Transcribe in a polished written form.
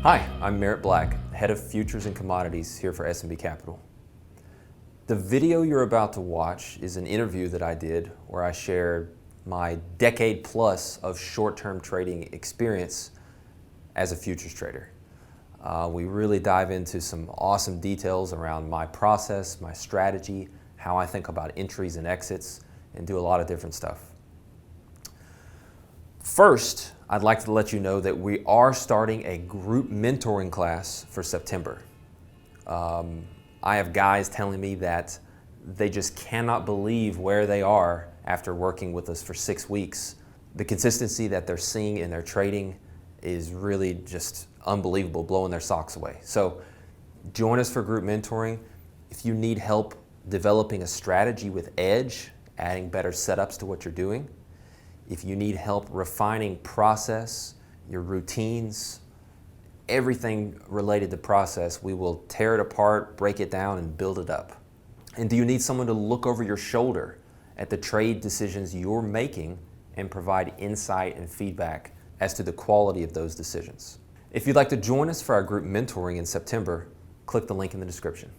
Hi, I'm Merritt Black, Head of Futures and Commodities here for S&B Capital. The video you're about to watch is an interview that I did where I shared my decade plus of short-term trading experience as a futures trader. We really dive into some awesome details around my process, my strategy, how I think about entries and exits, and do a lot of different stuff. First, I'd like to let you know that we are starting a group mentoring class for September. I have guys telling me that they just cannot believe where they are after working with us for 6 weeks. The consistency that they're seeing in their trading is really just unbelievable, blowing their socks away. So join us for group mentoring. If you need help developing a strategy with Edge, adding better setups to what you're doing, if you need help refining process, your routines, everything related to process, we will tear it apart, break it down, and build it up. And do you need someone to look over your shoulder at the trade decisions you're making and provide insight and feedback as to the quality of those decisions? If you'd like to join us for our group mentoring in September, click the link in the description.